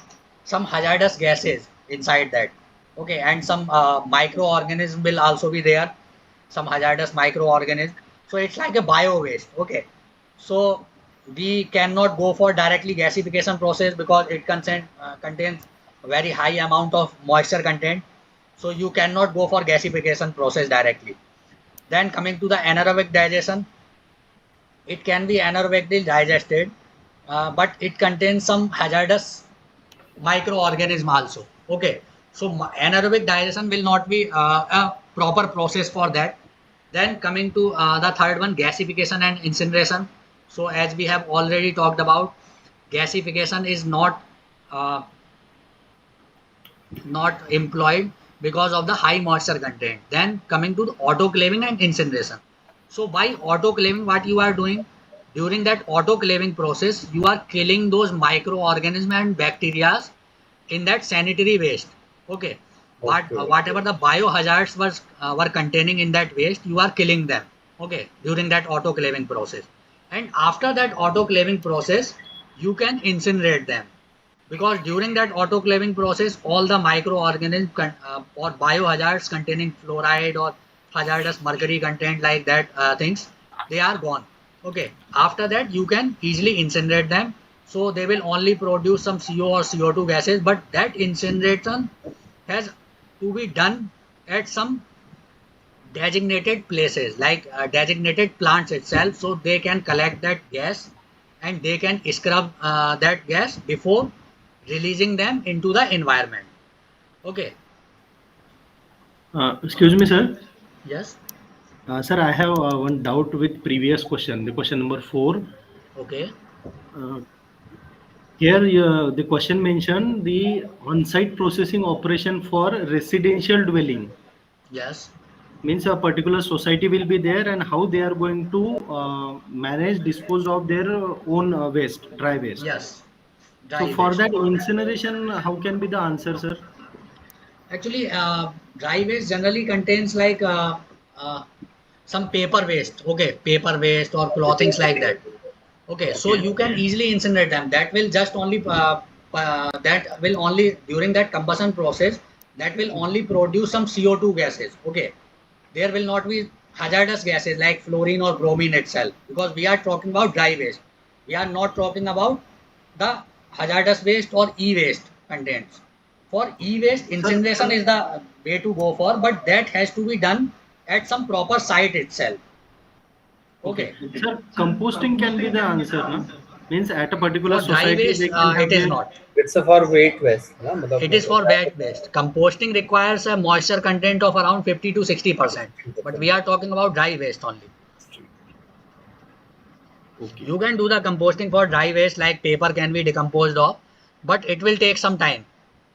some hazardous gases inside that. Okay, and some microorganism will also be there. Some hazardous microorganism. So it's like a bio waste. Okay, so we cannot go for directly gasification process because it contains a very high amount of moisture content. So you cannot go for gasification process directly. Then coming to the anaerobic digestion, it can be anaerobically digested, but it contains some hazardous microorganism also. Okay, so anaerobic digestion will not be a proper process for that. Then coming to the third one, gasification and incineration. So as we have already talked about, gasification is not employed because of the high moisture content. Then coming to the autoclaving and incineration. So by autoclaving, what you are doing during that autoclaving process, you are killing those microorganisms and bacteria in that sanitary waste. Okay, whatever the biohazards were containing in that waste, you are killing them. Okay, during that autoclaving process, and after that autoclaving process, you can incinerate them, because during that autoclaving process all the microorganisms or biohazards containing fluoride or hazardous mercury content like that things, they are gone. Okay, after that you can easily incinerate them, so they will only produce some CO or CO2 gases, but that incineration has to be done at some designated places, like designated plants itself, so they can collect that gas and they can scrub that gas before releasing them into the environment. Okay. Excuse me, sir. Yes. Sir, I have one doubt with previous question, the question number 4. Okay. Here, the question mentioned the on-site processing operation for residential dwelling. Yes. Means a particular society will be there and how they are going to manage dispose of their own waste, dry waste. Yes. So Dry for waste. that incineration, how can be the answer, sir? Actually, dry waste generally contains like uh, some paper waste. Okay, paper waste or clothings like that. Okay, so Okay. you can easily incinerate them. That will just only that will only during that combustion process that will only produce some CO2 gases. Okay, there will not be hazardous gases like fluorine or bromine itself because we are talking about dry waste. We are not talking about the hazardous waste or e-waste contents. For e-waste, Sir, incineration is the way to go for, but that has to be done at some proper site itself. okay. Okay. Sir, composting can be the answer, no? Means at a particular For dry society waste, they can have it is their not. It's a for weight waste, na? It is for wet waste. Composting requires a moisture content of around 50 to 60%. But we are talking about dry waste only. okay. You can do the composting for dry waste like paper can be decomposed of, but it will take some time.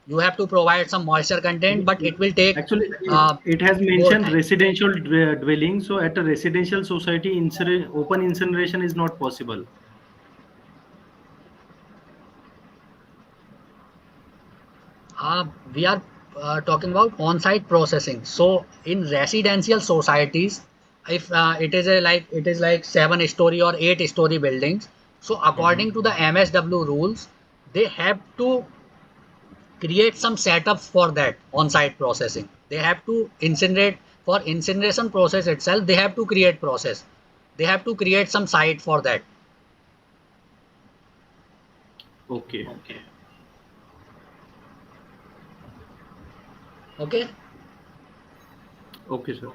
You have to provide some moisture content, but it will take Actually, uh, it has more mentioned time. residential dwelling. So at a residential society, open incineration is not possible. We are talking about on-site processing. So in residential societies, if it is like 7 story or 8 story buildings. So according to the MSW rules, they have to create some setups for that on-site processing. They have to incinerate for incineration process itself. They have to create process. They have to create some site for that. Okay. Okay. Okay, sir.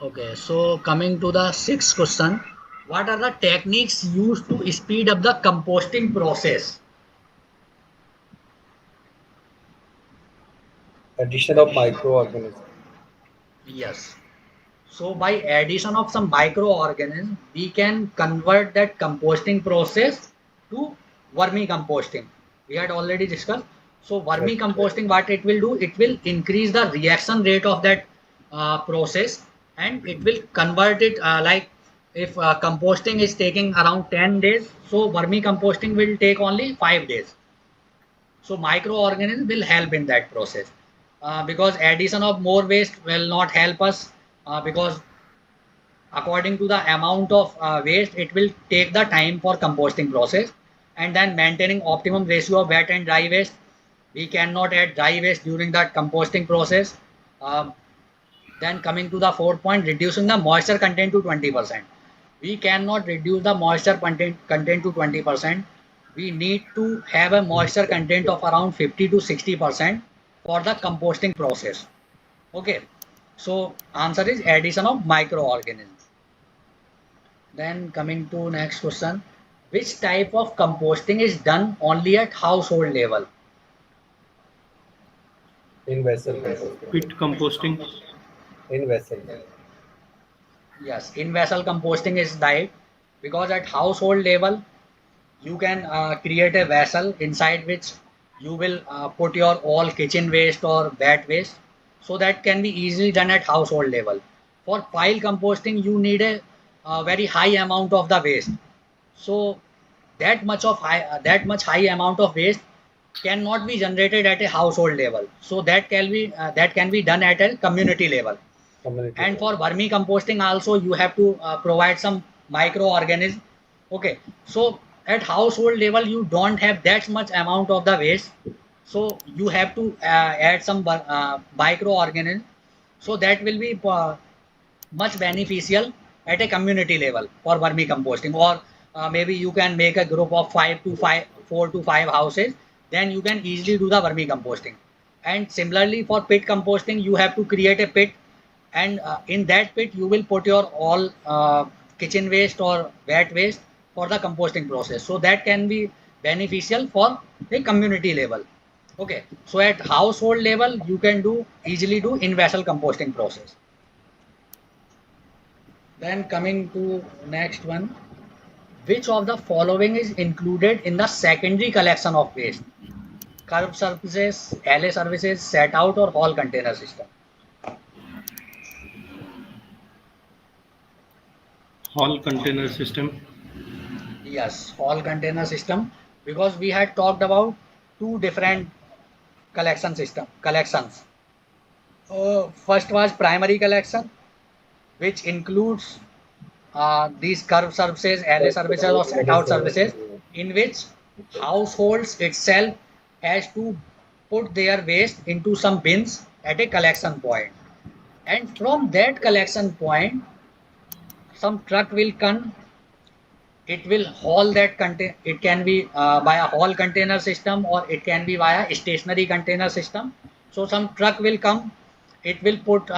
Okay, so coming to the sixth question, what are the techniques used to speed up the composting process? Addition of microorganisms. Yes. So by addition of some microorganisms, we can convert that composting process to vermicomposting. We had already discussed. So Right. vermicomposting, what it will do, it will increase the reaction rate of that process, and it will convert it like if composting is taking around 10 days, so vermicomposting will take only 5 days. So microorganisms will help in that process because addition of more waste will not help us because according to the amount of waste it will take the time for composting process, and then maintaining optimum ratio of wet and dry waste. We cannot add dry waste during that composting process. Then coming to the fourth point, reducing the moisture content to 20%. We cannot reduce the moisture content to 20%. We need to have a moisture content of around 50 to 60% for the composting process. Okay. So answer is addition of microorganisms. Then coming to next question, which type of composting is done only at household level? In vessel composting. Pit composting. In vessel. Yes, in vessel composting is right because at household level you can create a vessel inside which you will put your all kitchen waste or wet waste, so that can be easily done at household level. For pile composting you need a very high amount of the waste, so that much high amount of waste cannot be generated at a household level, so that can be done at a community level. Community And level. for vermicomposting also you have to provide some microorganism. Okay, so at household level you don't have that much amount of the waste, so you have to add some microorganism, so that will be much beneficial at a community level for vermicomposting. Or maybe you can make a group of 4 to 5 houses, then you can easily do the vermicomposting. And similarly for pit composting you have to create a pit, and in that pit you will put your all kitchen waste or wet waste for the composting process, so that can be beneficial for the community level. Okay, so at household level you can do easily do in vessel composting process. Then coming to next one, which of the following is included in the secondary collection of waste? Curb services, LA services, set out or hall container system? Hall container system. Yes, hall container system, because we had talked about two different collections. First was primary collection, which includes these curb services, LA services or set out services, in which households itself has to put their waste into some bins at a collection point. And from that collection point, some truck will come, it will haul that contain, it can be via haul container system or it can be via stationary container system. So some truck will come, it will put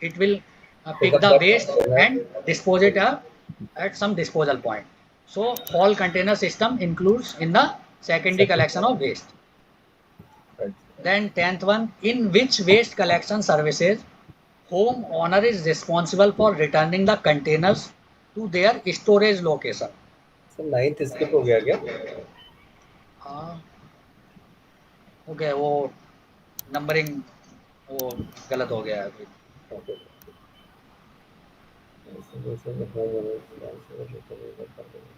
it will Pick pick up the that waste container. and dispose it at some disposal point. So haul container system includes in the secondary collection of waste. Right. Then 10th one, in which waste collection services home owner is responsible for returning the containers to their storage location? So ninth skip हो गया क्या? Okay, वो numbering वो गलत हो गया है अभी. Okay. So this is the homeowner responsible for returning the container.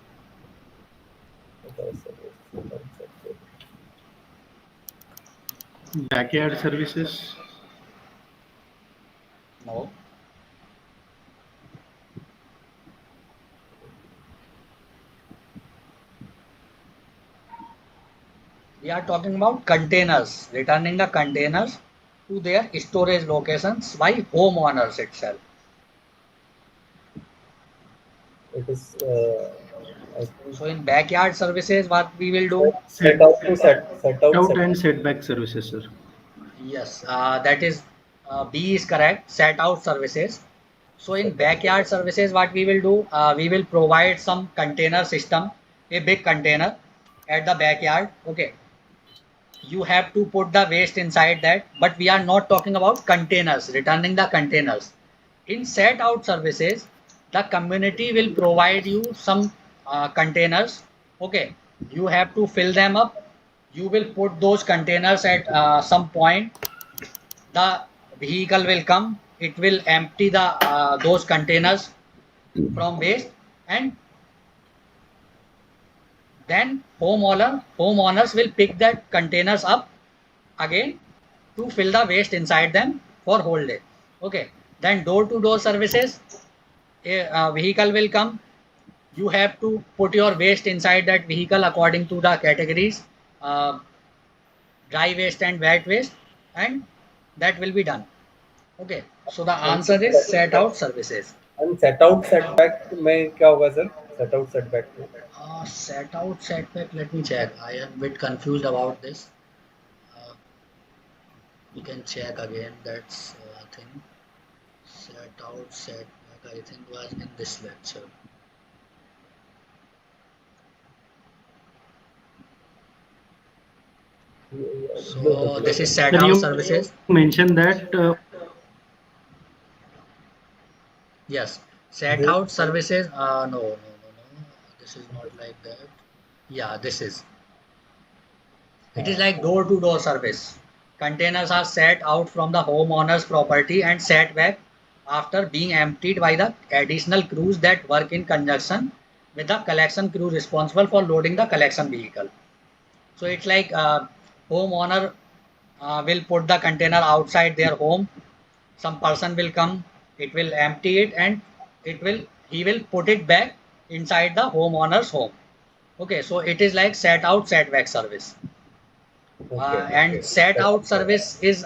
Backyard services. No. We are talking about containers, returning the containers to their storage locations by homeowners itself. It is I think So in backyard services, what we will do? set out to set out Out and setback services, sir. Yes, that is B is correct. Set out services. So in backyard services, what we will do? We will provide some container system, a big container at the backyard. Okay. You have to put the waste inside that, but we are not talking about containers, returning the containers. In set out services, the community will provide you some containers. Okay. You have to fill them up. You will put those containers at some point. The vehicle will come, it will empty the those containers from waste, and then homeowners will pick that containers up again to fill the waste inside them for whole day. Okay. Then door to door services, a vehicle will come, you have to put your waste inside that vehicle according to the categories, dry waste and wet waste, and that will be done. Okay, so the answer is set out services. and set out setback में क्या होगा sir? Set out setback में Set out setback, let me check. I am a bit confused about this. You can check again. That's thing. Set out setback, I think was in this lecture. So this is set Sir, out you services. mentioned that Yes, set out services. No. This is not like that. Yeah, this is. It is like door to door service. Containers are set out from the homeowner's property and set back after being emptied by the additional crews that work in conjunction with the collection crew responsible for loading the collection vehicle. So it's like homeowner will put the container outside their home. Some person will come, it will empty it, and he will put it back inside the homeowner's home. Okay, so it is like set out set back service. And set out service is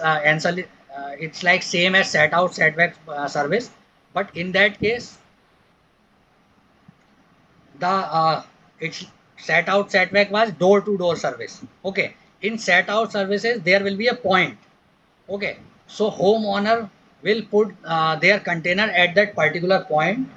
it's like same as set out set back service, but in that case the it's set out set back was door to door service. Okay, in set out services there will be a point. Okay, so homeowner will put their container at that particular point.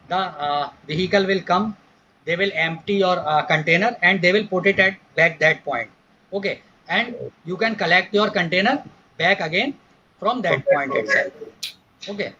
The vehicle will come, they will empty your container and they will put it at back that point. Okay, and you can collect your container back again from that point itself. Okay,